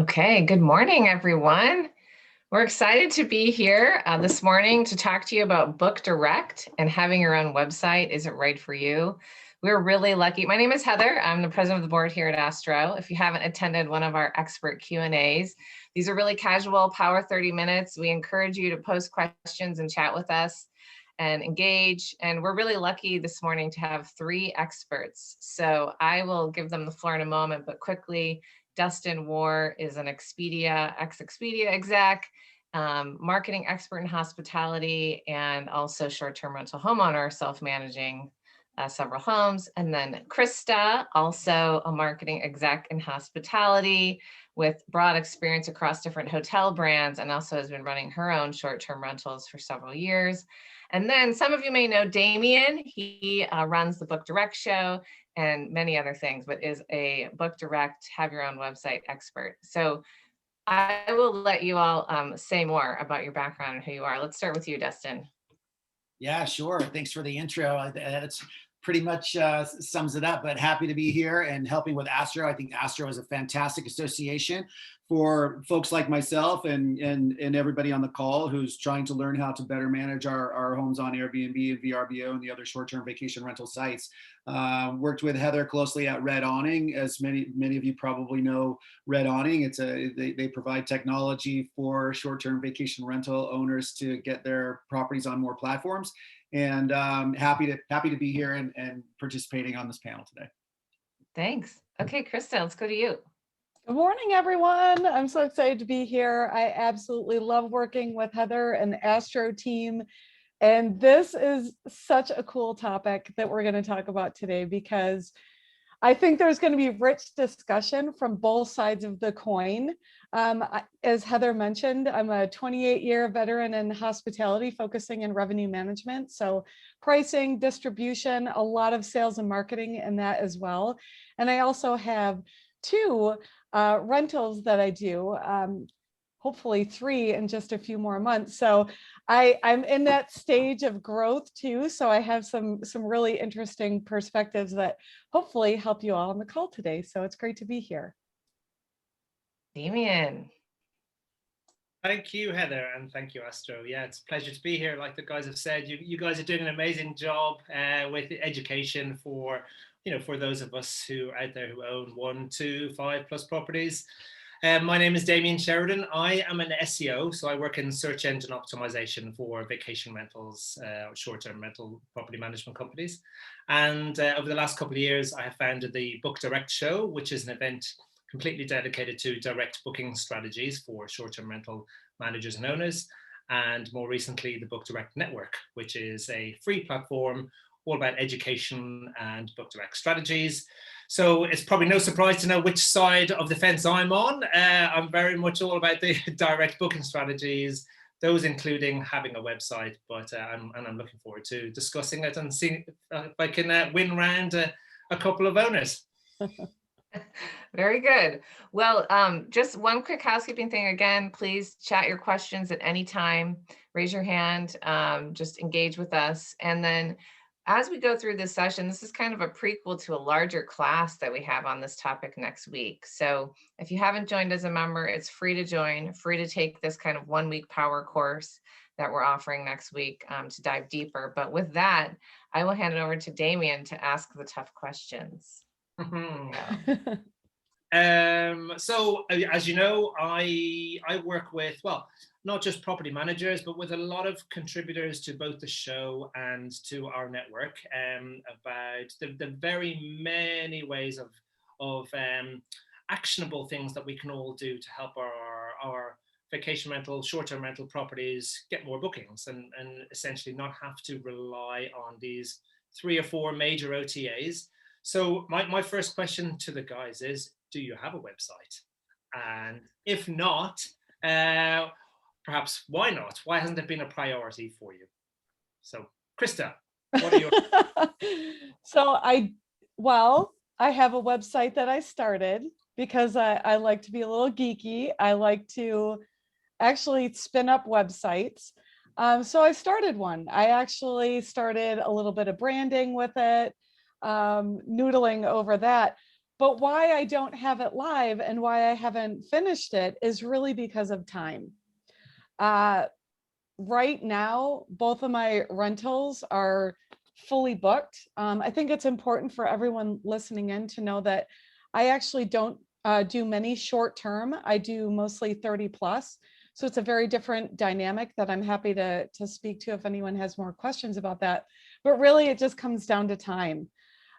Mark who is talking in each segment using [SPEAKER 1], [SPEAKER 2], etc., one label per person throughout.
[SPEAKER 1] Okay, good morning, everyone. We're excited to be here this morning to talk to you about Book Direct and having your own website isn't right for you. We're really lucky. My name is Heather. I'm the president of the board here at Astro. If you haven't attended one of our expert Q&As, these are really casual, power 30 minutes. We encourage you to post questions and chat with us and engage. And we're really lucky this morning to have three experts. So I will give them the floor in a moment, but quickly, Dustin War is an ex-Expedia exec, marketing expert in hospitality, and also short-term rental homeowner, self-managing several homes. And then Krista, also a marketing exec in hospitality with broad experience across different hotel brands, and also has been running her own short-term rentals for several years. And then some of you may know Damien. He runs the Book Direct show and many other things, but is a Book Direct, have your own website expert. So I will let you all say more about your background and who you are. Let's start with you, Dustin.
[SPEAKER 2] Yeah, sure. Thanks for the intro. That's pretty much sums it up, but happy to be here and helping with Astro. I think Astro is a fantastic association for folks like myself and everybody on the call who's trying to learn how to better manage our homes on Airbnb and VRBO and the other short-term vacation rental sites. Worked with Heather closely at Red Awning. As many of you probably know, Red Awning, they provide technology for short-term vacation rental owners to get their properties on more platforms. And happy to be here and participating on this panel today.
[SPEAKER 1] Thanks. Okay, Krista, let's go to you.
[SPEAKER 3] Good morning, everyone. I'm so excited to be here. I absolutely love working with Heather and the Astro team. And this is such a cool topic that we're going to talk about today, because I think there's going to be rich discussion from both sides of the coin. As Heather mentioned, I'm a 28-year veteran in hospitality, focusing in revenue management. So pricing, distribution, a lot of sales and marketing in that as well. And I also have two rentals that I do, hopefully three in just a few more months. So I'm in that stage of growth too. So I have some really interesting perspectives that hopefully help you all on the call today. So it's great to be here.
[SPEAKER 1] Damien.
[SPEAKER 4] Thank you, Heather, and thank you, Astro. Yeah, it's a pleasure to be here. Like the guys have said, you guys are doing an amazing job with education for those of us who are out there who own 1, 2, 5+ properties. My name is Damien Sheridan. I am an SEO, so I work in search engine optimization for vacation rentals, short-term rental property management companies. And over the last couple of years, I have founded the Book Direct show, which is an event completely dedicated to direct booking strategies for short-term rental managers and owners. And more recently, the Book Direct Network, which is a free platform all about education and Book Direct strategies. So it's probably no surprise to know which side of the fence I'm on. I'm very much all about the direct booking strategies, those including having a website, but I'm looking forward to discussing it and seeing if I can win round a couple of owners.
[SPEAKER 1] Very good. Well, just one quick housekeeping thing. Again, please chat your questions at any time. Raise your hand, just engage with us. And then as we go through this session, this is kind of a prequel to a larger class that we have on this topic next week. So if you haven't joined as a member, it's free to join, free to take this kind of 1-week power course that we're offering next week to dive deeper. But with that, I will hand it over to Damien to ask the tough questions.
[SPEAKER 4] So as you know, I work with, well, not just property managers, but with a lot of contributors to both the show and to our network about the very many ways of actionable things that we can all do to help our vacation rental, short-term rental properties get more bookings and essentially not have to rely on these 3 or 4 major OTAs. So my first question to the guys is, do you have a website? And if not, perhaps why not? Why hasn't it been a priority for you? So Krista, what are your...
[SPEAKER 3] So I have a website that I started because I like to be a little geeky. I like to actually spin up websites. So I started one. I actually started a little bit of branding with it, noodling over that. But why I don't have it live and why I haven't finished it is really because of time. Right now, both of my rentals are fully booked. I think it's important for everyone listening in to know that I actually don't do many short term. I do mostly 30 plus. So it's a very different dynamic that I'm happy to speak to if anyone has more questions about that. But really, it just comes down to time.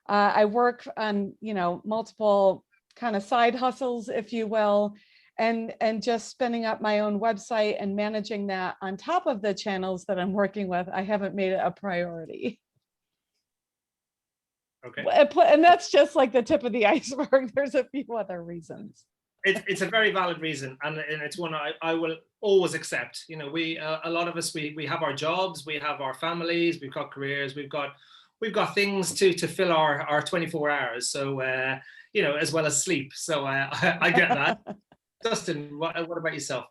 [SPEAKER 3] I work on, multiple kind of side hustles, if you will, and just spinning up my own website and managing that on top of the channels that I'm working with. I haven't made it a priority.
[SPEAKER 4] Okay.
[SPEAKER 3] And that's just like the tip of the iceberg. There's a few other reasons.
[SPEAKER 4] It's a very valid reason, and it's one I will always accept. We a lot of us, we have our jobs, we have our families, we've got careers, we've got things to fill our 24 hours. So as well as sleep. So I get that. Dustin, what about yourself?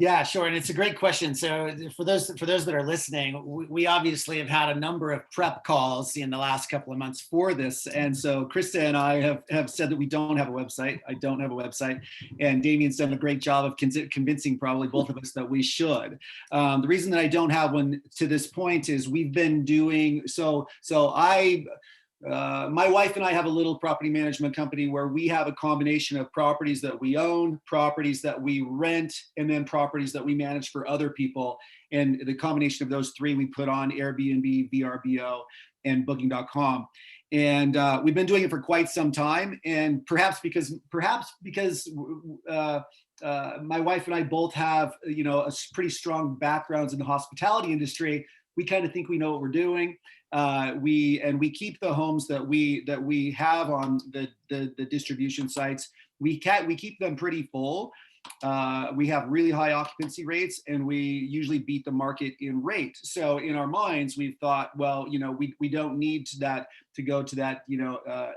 [SPEAKER 2] Yeah, sure. And it's a great question. So for those that are listening, we obviously have had a number of prep calls in the last couple of months for this. And so Krista and I have said that we don't have a website. I don't have a website. And Damien's done a great job of convincing probably both of us that we should. The reason that I don't have one to this point is we've been doing, my wife and I have a little property management company where we have a combination of properties that we own, properties that we rent, and then properties that we manage for other people. And the combination of those three we put on Airbnb, VRBO, and Booking.com. And we've been doing it for quite some time. And perhaps because my wife and I both have, a pretty strong backgrounds in the hospitality industry, we kind of think we know what we're doing. We keep the homes that we have on the distribution sites. We keep them pretty full. We have really high occupancy rates, and we usually beat the market in rate. So in our minds, we've thought, well, we don't need that to go to that,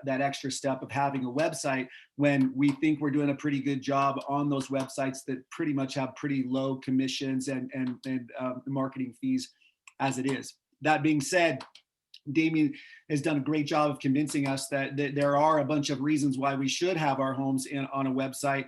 [SPEAKER 2] that extra step of having a website when we think we're doing a pretty good job on those websites that pretty much have pretty low commissions and marketing fees as it is. That being said, Damien has done a great job of convincing us that there are a bunch of reasons why we should have our homes on a website,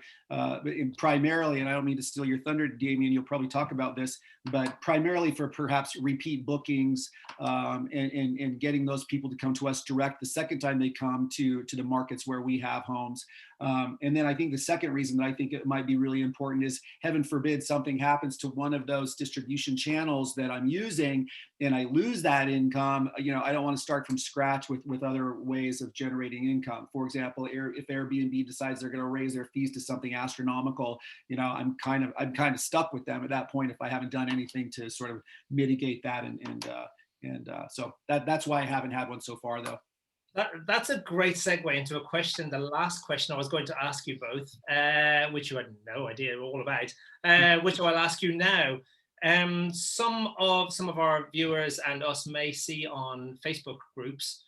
[SPEAKER 2] primarily, and I don't mean to steal your thunder, Damien, you'll probably talk about this, but primarily for perhaps repeat bookings, and getting those people to come to us direct the second time they come to the markets where we have homes. And then I think the second reason that I think it might be really important is, heaven forbid something happens to one of those distribution channels that I'm using and I lose that income. I don't want to start from scratch with other ways of generating income. For example, if Airbnb decides they're going to raise their fees to something astronomical, I'm kind of stuck with them at that point if I haven't done anything to sort of mitigate that. So that's why I haven't had one so far, though.
[SPEAKER 4] That's a great segue into a question, the last question I was going to ask you both, which you had no idea all about, which I'll ask you now. Some of our viewers and us may see on Facebook groups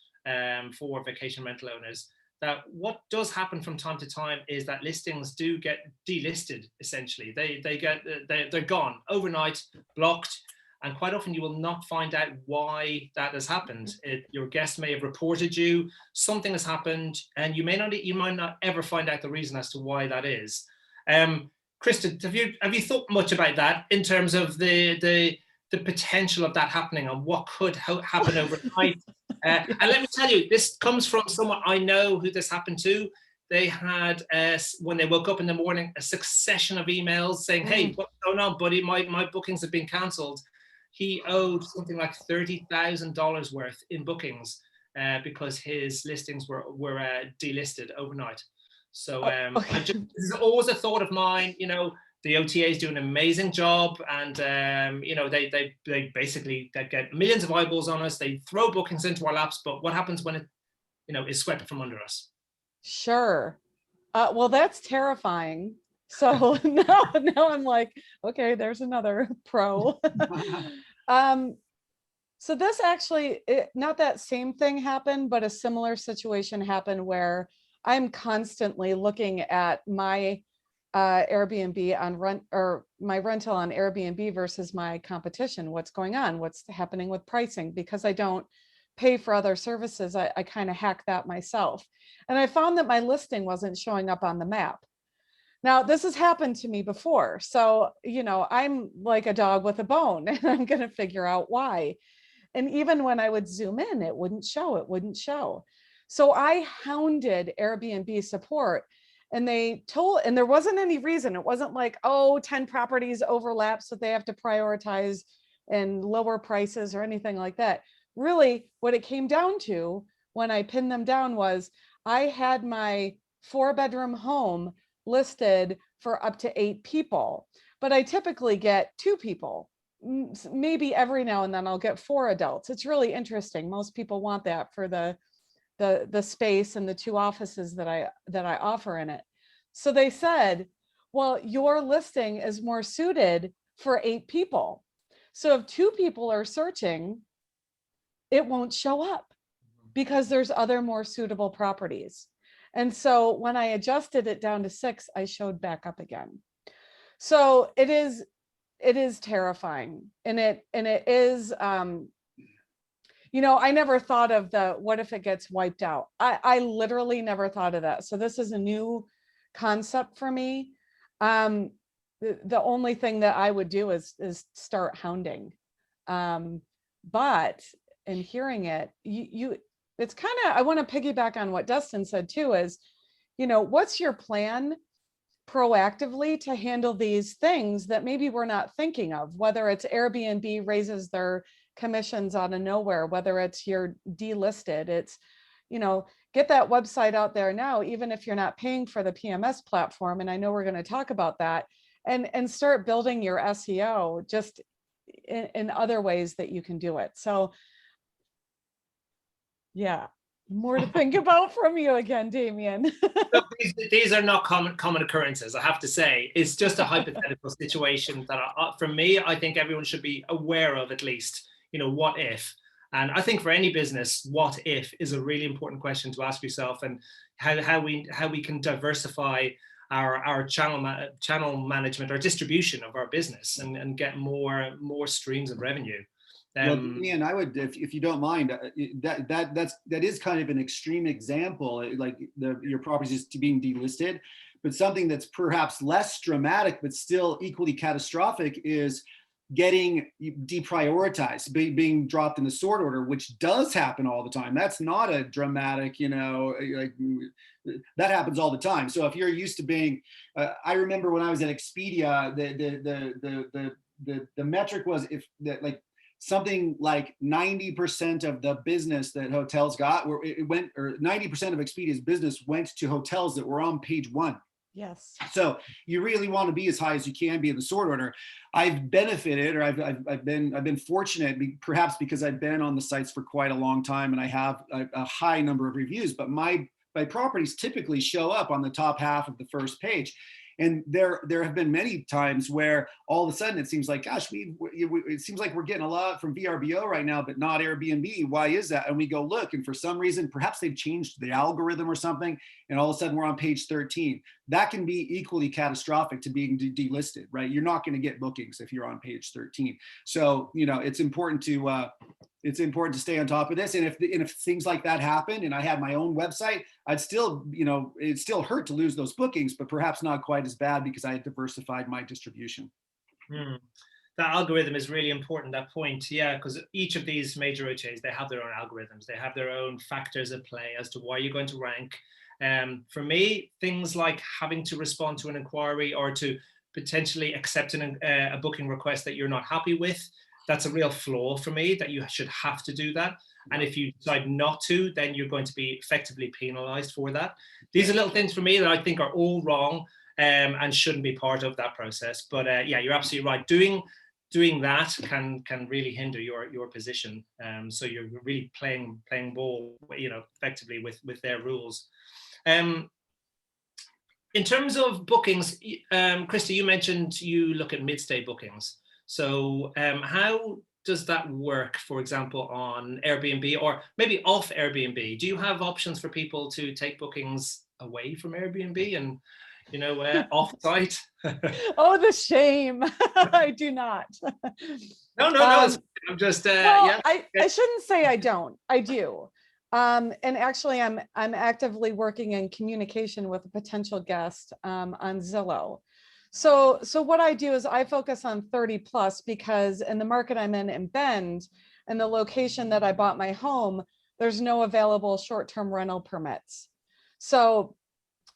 [SPEAKER 4] for vacation rental owners that what does happen from time to time is that listings do get delisted. Essentially, they're gone overnight, blocked. And quite often you will not find out why that has happened. Your guest may have reported you, something has happened, and you might not ever find out the reason as to why that is. Krista, have you thought much about that in terms of the potential of that happening and what could happen overnight? And let me tell you, this comes from someone I know who this happened to. They had, when they woke up in the morning, a succession of emails saying, "Hey, what's going on, buddy? My bookings have been cancelled." He owed something like $30,000 worth in bookings because his listings were delisted overnight. So this is always a thought of mine. The OTAs do an amazing job, and they basically get millions of eyeballs on us. They throw bookings into our laps, but what happens when it is swept from under us? Sure.
[SPEAKER 3] Well, that's terrifying. So now I'm like, okay, there's another pro. So this actually, not that same thing happened, but a similar situation happened where I'm constantly looking at my Airbnb on rent, or my rental on Airbnb versus my competition. What's going on? What's happening with pricing? Because I don't pay for other services, I kind of hacked that myself. And I found that my listing wasn't showing up on the map. Now, this has happened to me before. So, I'm like a dog with a bone, and I'm going to figure out why. And even when I would zoom in, it wouldn't show. So I hounded Airbnb support, and and there wasn't any reason. It wasn't like, 10 properties overlap, so they have to prioritize and lower prices or anything like that. Really, what it came down to when I pinned them down was I had my 4-bedroom home listed for up to 8 people, but I typically get 2 people. Maybe every now and then I'll get 4 adults. It's really interesting. Most people want that for the space and the 2 offices that I offer in it. So they said, well, your listing is more suited for 8 people. So if 2 people are searching, it won't show up because there's other more suitable properties. And so when I adjusted it down to 6, I showed back up again. So it is terrifying. And it is, I never thought of what if it gets wiped out? I literally never thought of that. So this is a new concept for me. The only thing that I would do is start hounding. But in hearing it, it's kind of, I want to piggyback on what Dustin said too, is, what's your plan proactively to handle these things that maybe we're not thinking of, whether it's Airbnb raises their commissions out of nowhere, whether it's you're delisted, it's, get that website out there now, even if you're not paying for the PMS platform. And I know we're going to talk about that, and start building your SEO just in other ways that you can do it. So yeah, more to think about from you again, Damien.
[SPEAKER 4] Look, these are not common occurrences, I have to say. It's just a hypothetical situation that, for me, I think everyone should be aware of at least. What if? And I think for any business, what if is a really important question to ask yourself, and how we can diversify our channel management, our distribution of our business, and get more streams of revenue.
[SPEAKER 2] Well, Ian, I would, if you don't mind, that is kind of an extreme example, like your property is being delisted, but something that's perhaps less dramatic but still equally catastrophic is getting deprioritized, being dropped in the sort order, which does happen all the time. That's not a dramatic, like that happens all the time. So if you're used to being, I remember when I was at Expedia, the metric was something like 90% of the business that hotels got, or 90% of Expedia's business went to hotels that were on page 1.
[SPEAKER 3] Yes.
[SPEAKER 2] So you really want to be as high as you can be in the sort order. I've benefited, or I've been fortunate, perhaps because I've been on the sites for quite a long time and I have a high number of reviews, but my properties typically show up on the top half of the first page. And there have been many times where all of a sudden it seems like, gosh, it seems like we're getting a lot from VRBO right now, but not Airbnb. Why is that? And we go look, and for some reason, perhaps they've changed the algorithm or something, and all of a sudden we're on page 13. That can be equally catastrophic to being delisted, right? You're not going to get bookings if you're on page 13. So, it's important to stay on top of this. And if things like that happen, and I had my own website, I'd still, it'd still hurt to lose those bookings, but perhaps not quite as bad because I had diversified my distribution.
[SPEAKER 4] That algorithm is really important, that point. Yeah, because each of these major OTAs, they have their own algorithms. They have their own factors at play as to why you're going to rank. For me, things like having to respond to an inquiry or to potentially accept a booking request that you're not happy with, that's a real flaw for me, that you should have to do that. And if you decide not to, then you're going to be effectively penalized for that. These are little things for me that I think are all wrong and shouldn't be part of that process. But yeah, you're absolutely right. Doing that can really hinder your position. So you're really playing ball, effectively with their rules. In terms of bookings, Krista, you mentioned you look at mid-stay bookings. So how does that work, for example, on Airbnb or maybe off Airbnb? Do you have options for people to take bookings away from Airbnb and, off-site?
[SPEAKER 3] Oh, the shame. I do not.
[SPEAKER 4] No.
[SPEAKER 3] Um,
[SPEAKER 4] I'm just,
[SPEAKER 3] well,
[SPEAKER 4] yeah.
[SPEAKER 3] I shouldn't say I don't. I do. And actually, I'm actively working in communication with a potential guest on Zillow. So what I do is I focus on 30 plus because in the market I'm in Bend, and the location that I bought my home, there's no available short-term rental permits. So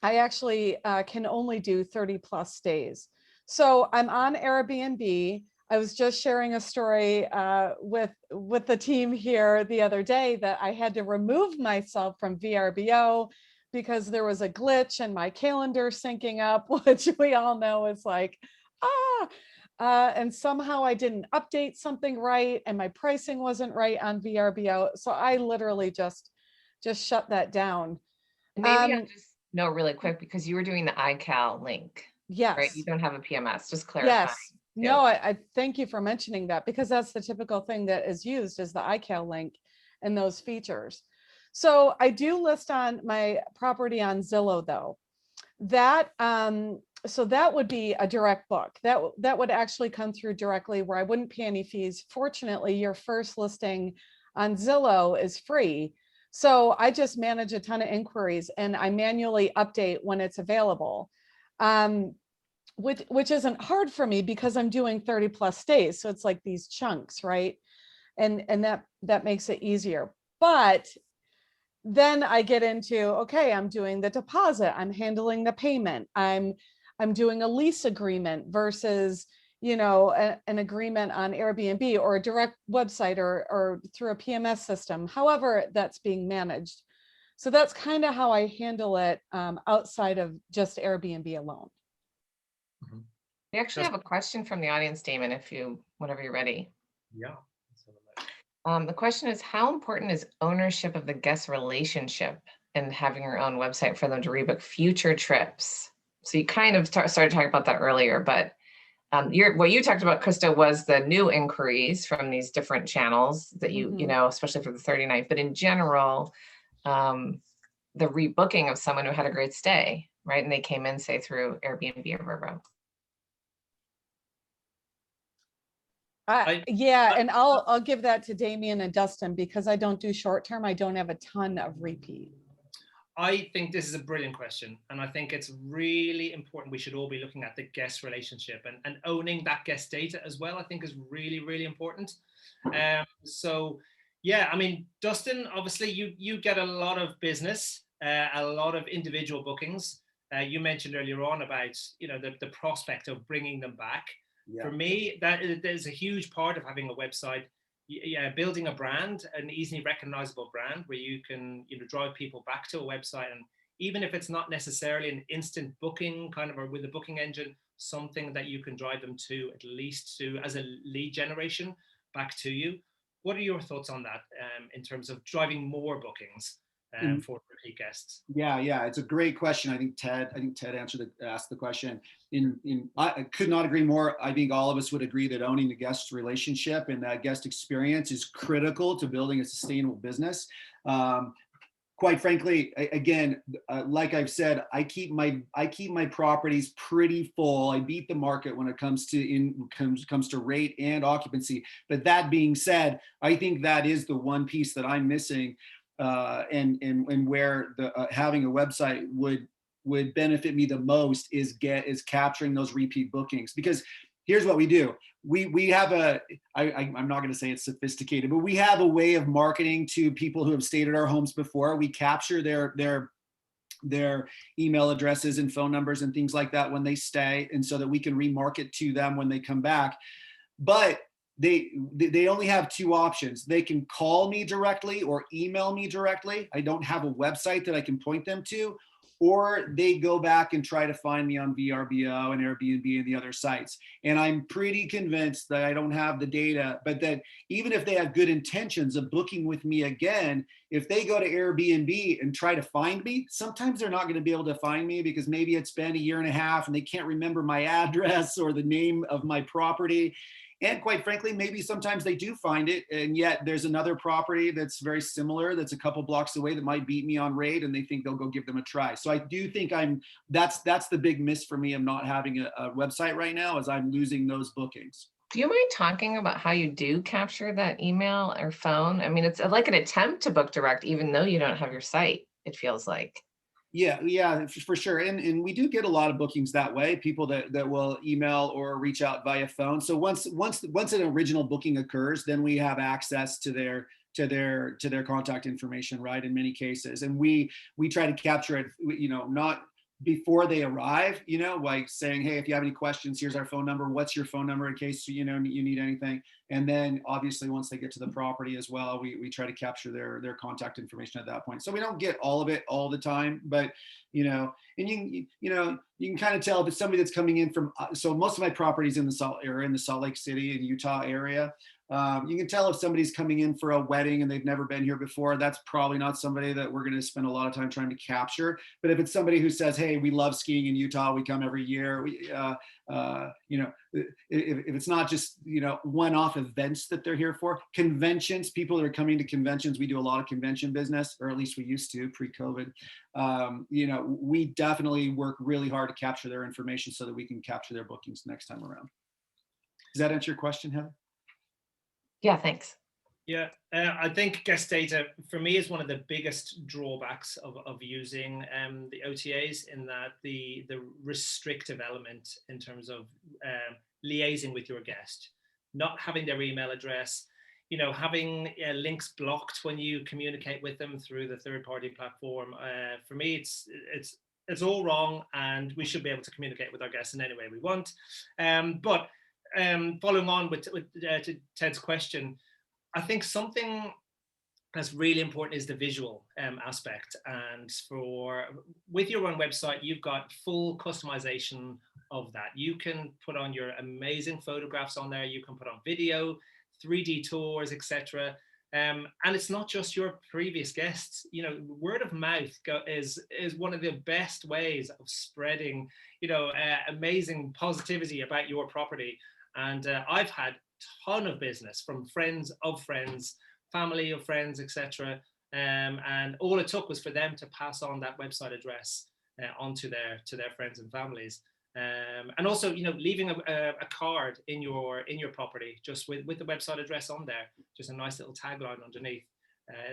[SPEAKER 3] I actually can only do 30 plus stays. So I'm on Airbnb. I was just sharing a story with the team here the other day that I had to remove myself from VRBO because there was a glitch in my calendar syncing up, which we all know is like, ah, and somehow I didn't update something right and my pricing wasn't right on VRBO. So I literally just shut that down.
[SPEAKER 1] And maybe I'll
[SPEAKER 3] Um,
[SPEAKER 1] just know really quick because you were doing the iCal link, right? You
[SPEAKER 3] yes.
[SPEAKER 1] don't have a PMS, just clarifying.
[SPEAKER 3] Yes. No, I thank you for mentioning that because that's the typical thing that is used is the iCal link and those features. So I do list on my property on Zillow though. That so that would be a direct book. That would actually come through directly where I wouldn't pay any fees. Fortunately, your first listing on Zillow is free. So I just manage a ton of inquiries and I manually update when it's available. Um, which isn't hard for me because I'm doing 30 plus days. So it's like these chunks, right? And that makes it easier. But then I get into, okay, I'm doing the deposit, I'm handling the payment, I'm doing a lease agreement versus, you know, an agreement on Airbnb or a direct website or through a PMS system, however that's being managed. So that's kind of how I handle it outside of just Airbnb alone.
[SPEAKER 1] We actually have a question from the audience, Damon, whenever you're ready.
[SPEAKER 4] Yeah.
[SPEAKER 1] The question is, how important is ownership of the guest relationship and having your own website for them to rebook future trips? So you kind of started talking about that earlier, but what you talked about, Krista, was the new inquiries from these different channels that you know, especially for the 39th, but in general, the rebooking of someone who had a great stay, right? And they came in, say, through Airbnb or Vrbo.
[SPEAKER 3] Yeah, and I'll give that to Damien and Dustin because I don't do short term. I don't have a ton of repeat.
[SPEAKER 4] I think this is a brilliant question. And I think it's really important. We should all be looking at the guest relationship and owning that guest data as well, I think is really, really important. So yeah, I mean, Dustin, obviously you get a lot of business, a lot of individual bookings. You mentioned earlier on about, you know, the prospect of bringing them back. Yeah. For me, that is a huge part of having a website. Yeah, building a brand, an easily recognizable brand where you can, you know, drive people back to a website, and even if it's not necessarily an instant booking kind of, or with a booking engine, something that you can drive them to at least to as a lead generation back to you. What are your thoughts on that in terms of driving more bookings for repeat guests?
[SPEAKER 2] Yeah, it's a great question. I think Ted asked the question. I could not agree more. I think all of us would agree that owning the guest relationship and that guest experience is critical to building a sustainable business. Quite frankly, again, like I've said, I keep my properties pretty full. I beat the market when it comes to rate and occupancy. But that being said, I think that is the one piece that I'm missing. And where having a website would benefit me the most is capturing those repeat bookings. Because here's what we do. We have I'm not going to say it's sophisticated, but we have a way of marketing to people who have stayed at our homes before. We capture their email addresses and phone numbers and things like that when they stay, and so that we can remarket to them when they come back. But they only have two options. They can call me directly or email me directly. I don't have a website that I can point them to, or they go back and try to find me on VRBO and Airbnb and the other sites. And I'm pretty convinced that I don't have the data, but that even if they have good intentions of booking with me again, if they go to Airbnb and try to find me, sometimes they're not going to be able to find me because maybe it's been a year and a half and they can't remember my address or the name of my property. And quite frankly, maybe sometimes they do find it, and yet there's another property that's very similar, that's a couple blocks away, that might beat me on rate, and they think they'll go give them a try. So I do think that's the big miss for me of not having a website right now, is I'm losing those bookings.
[SPEAKER 1] Do you mind talking about how you do capture that email or phone? I mean, it's like an attempt to book direct, even though you don't have your site, it feels like.
[SPEAKER 2] Yeah, for sure. And we do get a lot of bookings that way, people that will email or reach out via phone. So once an original booking occurs, then we have access to their contact information, right? In many cases. And we try to capture it, not before they arrive, like saying, hey, if you have any questions, here's our phone number. What's your phone number in case you need anything? And then obviously once they get to the property as well, we try to capture their contact information at that point. So we don't get all of it all the time, but and you can kind of tell if it's somebody that's coming in from, so most of my properties in the Salt Lake City and Utah area. You can tell if somebody's coming in for a wedding and they've never been here before. That's probably not somebody that we're going to spend a lot of time trying to capture. But if it's somebody who says, "Hey, we love skiing in Utah. We come every year," if it's not just one-off events that they're here for, conventions, people that are coming to conventions. We do a lot of convention business, or at least we used to pre-COVID. We definitely work really hard to capture their information so that we can capture their bookings next time around. Does that answer your question, Heather?
[SPEAKER 1] Yeah, thanks.
[SPEAKER 4] Yeah, I think guest data for me is one of the biggest drawbacks of using the OTAs, in that the restrictive element in terms of liaising with your guest, not having their email address, having links blocked when you communicate with them through the third-party platform. For me, it's all wrong, and we should be able to communicate with our guests in any way we want. But following on with to Ted's question, I think something that's really important is the visual aspect. And with your own website, you've got full customization of that. You can put on your amazing photographs on there. You can put on video, 3D tours, etc. And it's not just your previous guests. Word of mouth is one of the best ways of spreading, amazing positivity about your property. And I've had a ton of business from friends of friends, family of friends, etc. And all it took was for them to pass on that website address onto their friends and families. And also, leaving a card in your property just with the website address on there, just a nice little tagline underneath.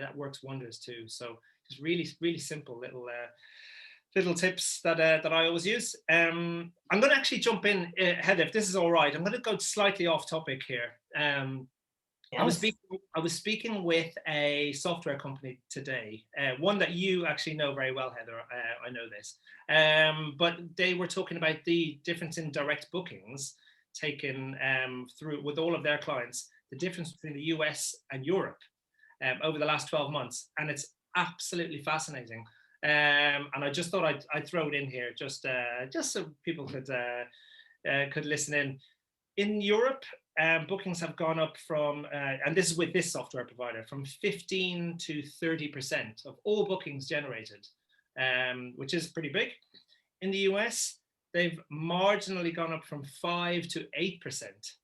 [SPEAKER 4] That works wonders too. So just really, really simple little tips that I always use. I'm going to actually jump in, Heather, if this is all right. I'm going to go slightly off topic here.
[SPEAKER 1] Yes.
[SPEAKER 4] I was speaking with a software company today, one that you actually know very well, Heather. I know this, but they were talking about the difference in direct bookings taken through with all of their clients, the difference between the US and Europe over the last 12 months, and it's absolutely fascinating. And I just thought I'd throw it in here just so people could listen in. In Europe, bookings have gone up from, and this is with this software provider, from 15 to 30% of all bookings generated, which is pretty big. In the US, they've marginally gone up from 5 to 8%.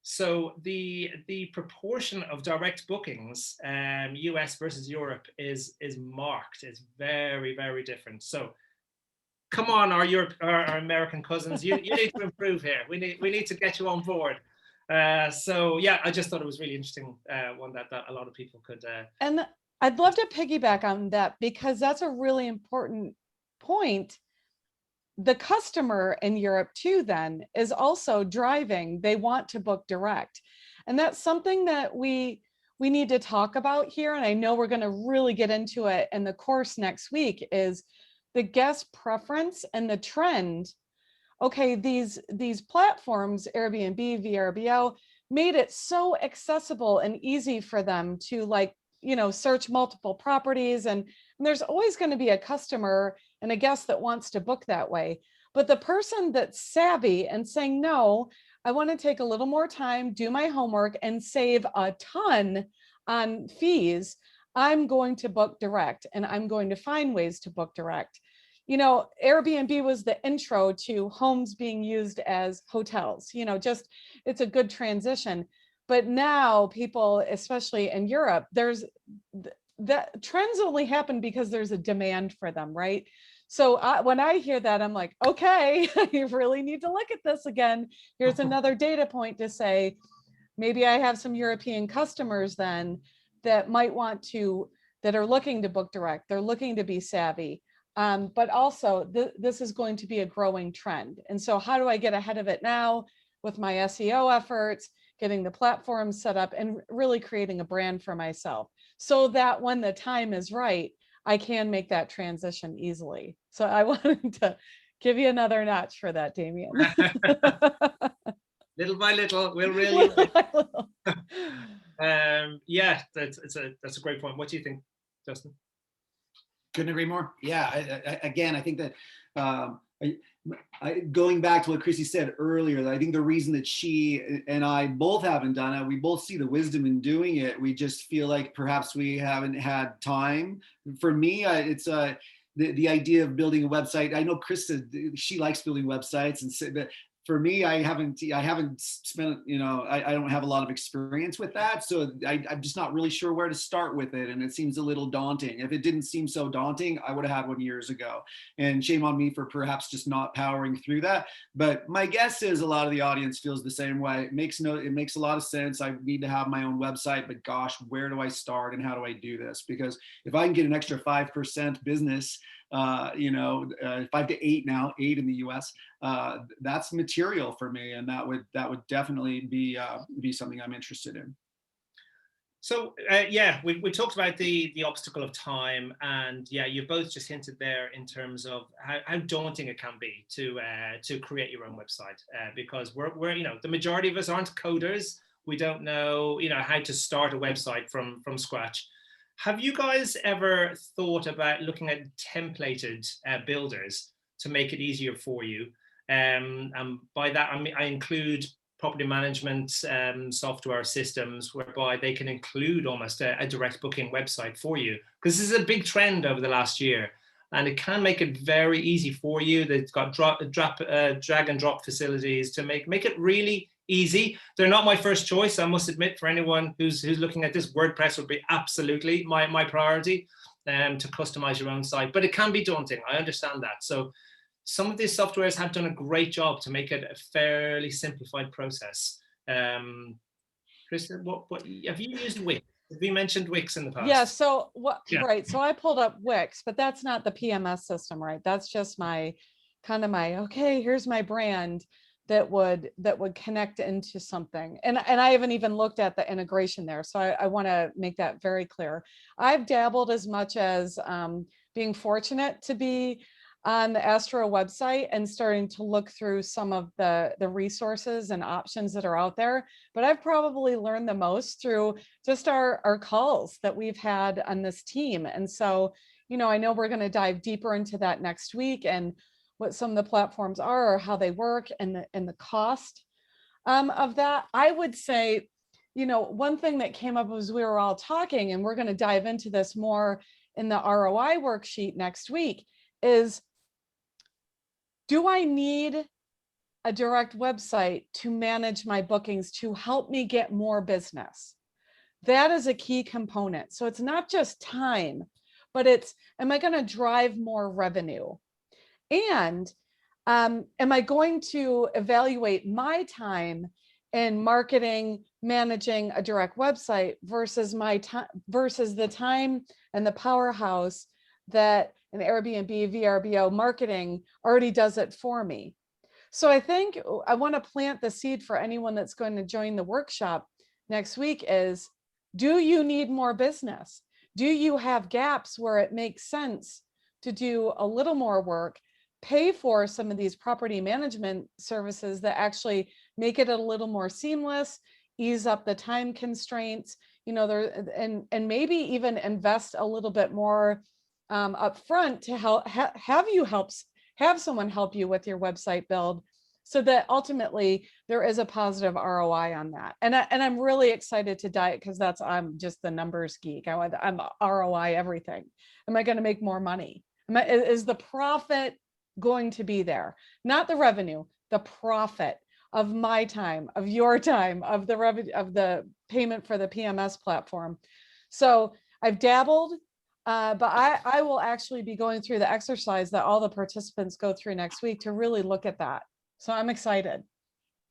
[SPEAKER 4] So the proportion of direct bookings, US versus Europe, is marked. It's very, very different. So come on, our American cousins, you need to improve here. We need to get you on board. So yeah, I just thought it was really interesting, one that a lot of people could.
[SPEAKER 3] And I'd love to piggyback on that, because that's a really important point. The customer in Europe too then is also driving. They want to book direct. And that's something that we need to talk about here. And I know we're going to really get into it in the course next week, is the guest preference and the trend. Okay, these platforms, Airbnb, VRBO, made it so accessible and easy for them to search multiple properties. And there's always going to be a customer and a guest that wants to book that way. But the person that's savvy and saying, no, I want to take a little more time, do my homework, and save a ton on fees, I'm going to book direct, and I'm going to find ways to book direct. Airbnb was the intro to homes being used as hotels, it's a good transition. But now people, especially in Europe, that trends only happen because there's a demand for them, right? So when I hear that, I'm like, okay, you really need to look at this again. Here's another data point to say, maybe I have some European customers then that might want to, that are looking to book direct, they're looking to be savvy. But also this is going to be a growing trend. And so how do I get ahead of it now with my SEO efforts, getting the platform set up and really creating a brand for myself so that when the time is right, I can make that transition easily. So I wanted to give you another notch for that, Damien.
[SPEAKER 4] Little by little, we'll really.
[SPEAKER 3] Little by little.
[SPEAKER 4] Yeah, that's a great point. What do you think, Justin?
[SPEAKER 2] Couldn't agree more. Yeah, again, I think that going back to what Chrissy said earlier, I think the reason that she and I both haven't done it, we both see the wisdom in doing it. We just feel like perhaps we haven't had time. For me, it's the idea of building a website. I know Krista, she likes building websites, and but for me, I haven't spent, I don't have a lot of experience with that. So I'm just not really sure where to start with it. And it seems a little daunting. If it didn't seem so daunting, I would have had one years ago. And shame on me for perhaps just not powering through that. But my guess is a lot of the audience feels the same way. It makes a lot of sense. I need to have my own website, but gosh, where do I start and how do I do this? Because if I can get an extra 5% business, 5 to 8 now, 8 in the US, that's material for me, and that would definitely be something I'm interested in.
[SPEAKER 4] So yeah, we talked about the obstacle of time, and yeah, you both just hinted there in terms of how daunting it can be to create your own website, because we're the majority of us aren't coders. We don't know how to start a website from scratch. Have you guys ever thought about looking at templated builders to make it easier for you? And by that, I include property management software systems whereby they can include almost a direct booking website for you. Because this is a big trend over the last year, and it can make it very easy for you. They've got drag and drop facilities to make it really easy. They're not my first choice, I must admit. For anyone who's looking at this, WordPress would be absolutely my priority to customize your own site. But it can be daunting. I understand that. So some of these softwares have done a great job to make it a fairly simplified process. Chris, what have you used Wix? Have you mentioned Wix in the past?
[SPEAKER 3] Yeah. So right. So I pulled up Wix, but that's not the PMS system, right? That's just my okay, here's my brand that would connect into something. And I haven't even looked at the integration there. So I want to make that very clear. I've dabbled as much as being fortunate to be on the Astro website and starting to look through some of the resources and options that are out there. But I've probably learned the most through just our calls that we've had on this team. And so, I know we're going to dive deeper into that next week and what some of the platforms are, or how they work, and the cost of that. I would say, one thing that came up as we were all talking, and we're going to dive into this more in the ROI worksheet next week, is, do I need a direct website to manage my bookings to help me get more business? That is a key component. So it's not just time, but it's, am I going to drive more revenue? And am I going to evaluate my time in marketing, managing a direct website versus my time versus the time and the powerhouse that an Airbnb, VRBO marketing already does it for me? So I think I want to plant the seed for anyone that's going to join the workshop next week is, do you need more business? Do you have gaps where it makes sense to do a little more work, pay for some of these property management services that actually make it a little more seamless, ease up the time constraints, and maybe even invest a little bit more up front to help have someone help you with your website build, so that ultimately there is a positive ROI on that. And I'm really excited to dive, because I'm just the numbers geek. I'm ROI everything. Am I going to make more money? Is the profit going to be there? Not the revenue, the profit of my time, of your time, of the revenue, of the payment for the PMS platform. So I've dabbled. But I will actually be going through the exercise that all the participants go through next week to really look at that. So I'm excited.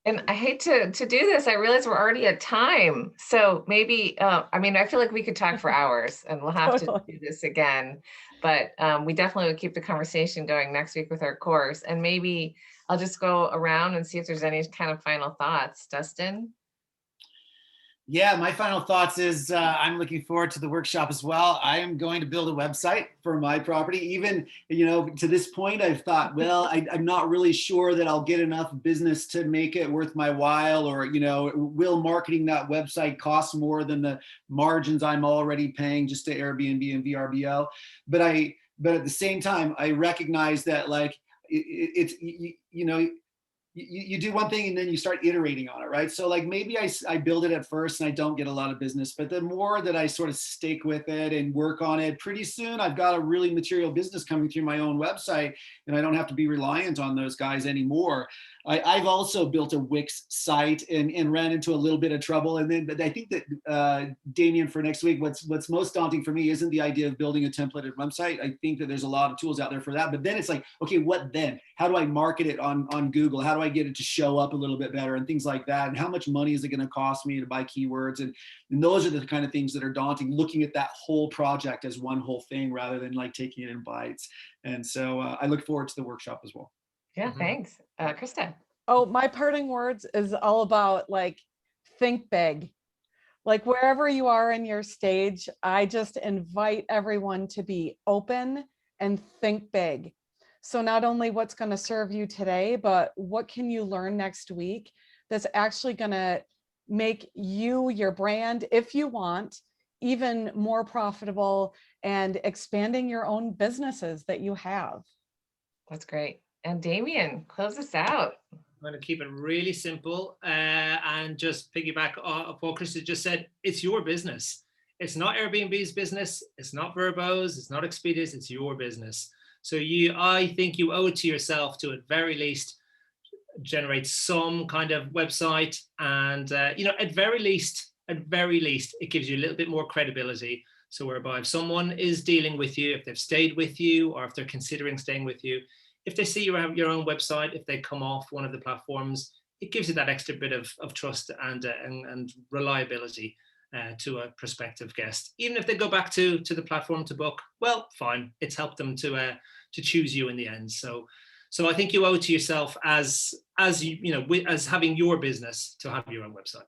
[SPEAKER 1] And I hate to do this. I realize we're already at time. So maybe, I mean, I feel like we could talk for hours and we'll have to
[SPEAKER 3] Totally.
[SPEAKER 1] do this again. But we definitely would keep the conversation going next week with our course. And maybe I'll just go around and see if there's any kind of final thoughts. Dustin?
[SPEAKER 2] Yeah, my final thoughts is I'm looking forward to the workshop as well. I am going to build a website for my property. Even, to this point, I've thought, well, I'm not really sure that I'll get enough business to make it worth my while, or, will marketing that website cost more than the margins I'm already paying just to Airbnb and VRBO? But at the same time, I recognize that you do one thing and then you start iterating on it, right? So like maybe I build it at first and I don't get a lot of business, but the more that I sort of stick with it and work on it, pretty soon I've got a really material business coming through my own website and I don't have to be reliant on those guys anymore. I've also built a Wix site and ran into a little bit of trouble. But I think that Damien, for next week, what's most daunting for me isn't the idea of building a templated website. I think that there's a lot of tools out there for that. But then it's like, okay, what then? How do I market it on Google? How do I get it to show up a little bit better and things like that? And how much money is it going to cost me to buy keywords? And those are the kind of things that are daunting, looking at that whole project as one whole thing rather than like taking it in bites. And so I look forward to the workshop as well.
[SPEAKER 1] Yeah, thanks. Krista?
[SPEAKER 3] Oh, my parting words is all about like, think big. Like wherever you are in your stage, I just invite everyone to be open and think big. So not only what's going to serve you today, but what can you learn next week that's actually going to make you, your brand, if you want, even more profitable and expanding your own businesses that you have.
[SPEAKER 1] That's great. And Damien, close us out.
[SPEAKER 4] I'm going to keep it really simple and just piggyback off what Krista just said. It's your business. It's not Airbnb's business. It's not Vrbo's. It's not Expedia's. It's your business. So I think you owe it to yourself to, at very least, generate some kind of website. And, at very least, it gives you a little bit more credibility. So whereby if someone is dealing with you, if they've stayed with you, or if they're considering staying with you, if they see you have your own website, if they come off one of the platforms, it gives you that extra bit of trust and reliability to a prospective guest. Even if they go back to the platform to book, well, fine. It's helped them to choose you in the end. So I think you owe it to yourself as having your business to have your own website.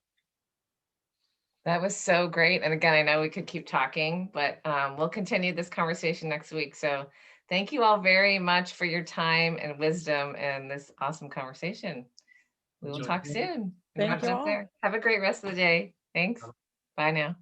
[SPEAKER 1] That was so great. And again, I know we could keep talking, but we'll continue this conversation next week. So thank you all very much for your time and wisdom and this awesome conversation. We will talk soon.
[SPEAKER 3] Thank you all.
[SPEAKER 1] Have a great rest of the day. Thanks. Bye now.